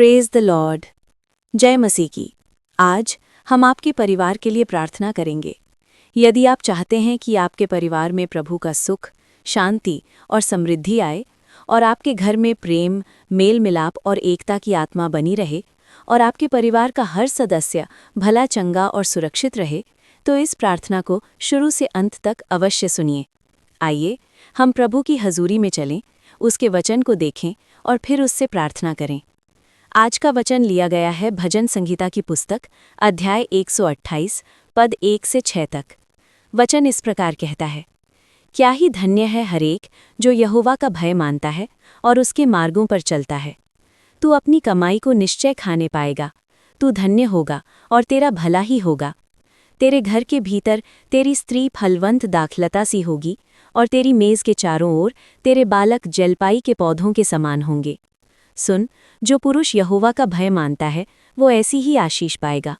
Praise the Lord. जय मसीह की। आज हम आपके परिवार के लिए प्रार्थना करेंगे। यदि आप चाहते हैं कि आपके परिवार में प्रभु का सुख, शांति और समृद्धि आए और आपके घर में प्रेम, मेल मिलाप और एकता की आत्मा बनी रहे और आपके परिवार का हर सदस्य भला, चंगा और सुरक्षित रहे, तो इस प्रार्थना को शुरू से अंत तक अवश्य सुनिए। आइए हम प्रभु की हजूरी में चलें, उसके वचन को देखें और फिर उससे प्रार्थना करें। आज का वचन लिया गया है भजन संहिता की पुस्तक अध्याय 128 पद 1 से 6 तक। वचन इस प्रकार कहता है, क्या ही धन्य है हरेक जो यहोवा का भय मानता है और उसके मार्गों पर चलता है। तू अपनी कमाई को निश्चय खाने पाएगा, तू धन्य होगा और तेरा भला ही होगा। तेरे घर के भीतर तेरी स्त्री फलवंत दाखलता सी होगी और तेरी मेज के चारों ओर तेरे बालक जलपाई के पौधों के समान होंगे। सुन, जो पुरुष यहोवा का भय मानता है वो ऐसी ही आशीष पाएगा।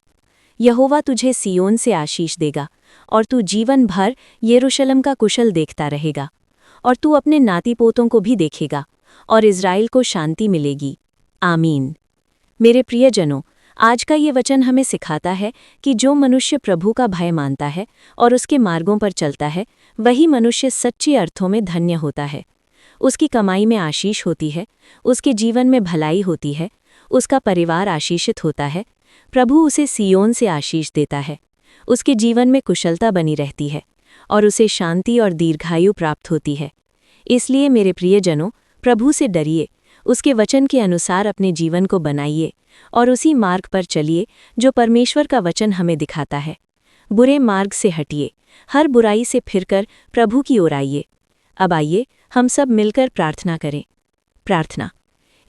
यहोवा तुझे सियोन से आशीष देगा और तू जीवन भर यरूशलेम का कुशल देखता रहेगा। और तू अपने नाती पोतों को भी देखेगा और इज़राइल को शांति मिलेगी। आमीन। मेरे प्रियजनों, आज का ये वचन हमें सिखाता है कि जो मनुष्य प्रभु का भय मानता है और उसके मार्गों पर चलता है, वही मनुष्य सच्चे अर्थों में धन्य होता है। उसकी कमाई में आशीष होती है, उसके जीवन में भलाई होती है, उसका परिवार आशीषित होता है। प्रभु उसे सियोन से आशीष देता है, उसके जीवन में कुशलता बनी रहती है और उसे शांति और दीर्घायु प्राप्त होती है। इसलिए मेरे प्रियजनों, प्रभु से डरिए, उसके वचन के अनुसार अपने जीवन को बनाइए और उसी मार्ग पर चलिए जो परमेश्वर का वचन हमें दिखाता है। बुरे मार्ग से हटिए, हर बुराई से फिरकर प्रभु की ओर आइए। अब आइए हम सब मिलकर प्रार्थना करें। प्रार्थना।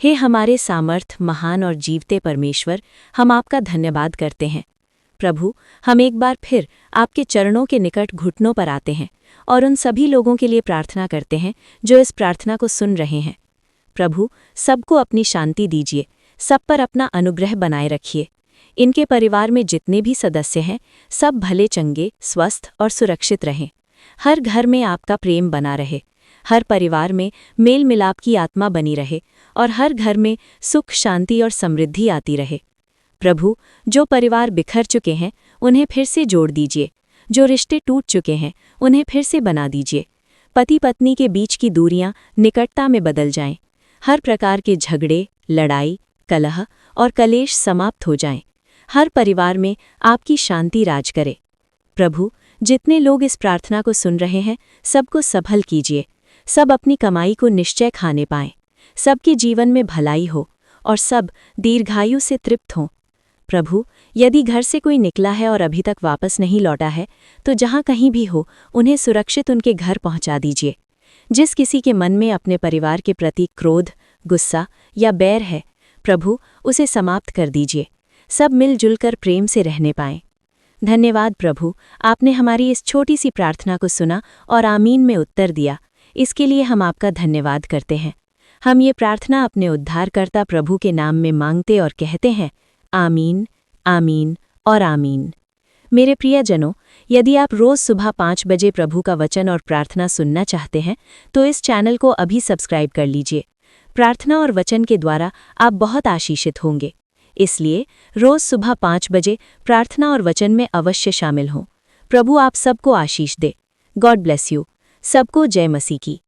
हे हमारे सामर्थ, महान और जीवते परमेश्वर, हम आपका धन्यवाद करते हैं। प्रभु, हम एक बार फिर आपके चरणों के निकट घुटनों पर आते हैं और उन सभी लोगों के लिए प्रार्थना करते हैं जो इस प्रार्थना को सुन रहे हैं। प्रभु, सबको अपनी शांति दीजिए, सब पर अपना अनुग्रह बनाए रखिए। इनके परिवार में जितने भी सदस्य हैं, सब भले, चंगे, स्वस्थ और सुरक्षित रहें। हर घर में आपका प्रेम बना रहे, हर परिवार में मेल मिलाप की आत्मा बनी रहे और हर घर में सुख, शांति और समृद्धि आती रहे। प्रभु, जो परिवार बिखर चुके हैं उन्हें फिर से जोड़ दीजिए, जो रिश्ते टूट चुके हैं उन्हें फिर से बना दीजिए। पति पत्नी के बीच की दूरियां निकटता में बदल जाएं। हर प्रकार के झगड़े, लड़ाई, कलह और कलेश समाप्त हो जाएं। हर परिवार में आपकी शांति राज करे। प्रभु, जितने लोग इस प्रार्थना को सुन रहे हैं, सबको सफल कीजिए, सब अपनी कमाई को निश्चय खाने पाएं, सबके जीवन में भलाई हो और सब दीर्घायु से तृप्त हों। प्रभु, यदि घर से कोई निकला है और अभी तक वापस नहीं लौटा है, तो जहाँ कहीं भी हो उन्हें सुरक्षित उनके घर पहुँचा दीजिए। जिस किसी के मन में अपने परिवार के प्रति क्रोध, गुस्सा या बैर है, प्रभु उसे समाप्त कर दीजिए। सब मिलजुल कर प्रेम से रहने पाएं। धन्यवाद प्रभु, आपने हमारी इस छोटी सी प्रार्थना को सुना और आमीन में उत्तर दिया। इसके लिए हम आपका धन्यवाद करते हैं। हम ये प्रार्थना अपने उद्धारकर्ता प्रभु के नाम में मांगते और कहते हैं, आमीन, आमीन और आमीन। मेरे प्रियजनों, यदि आप रोज़ सुबह 5 बजे प्रभु का वचन और प्रार्थना सुनना चाहते हैं, तो इस चैनल को अभी सब्सक्राइब कर लीजिए। प्रार्थना और वचन के द्वारा आप बहुत आशीषित होंगे। इसलिए रोज़ सुबह 5 बजे प्रार्थना और वचन में अवश्य शामिल हों। प्रभु आप सबको आशीष दे। God bless you. सबको जय मसीह की।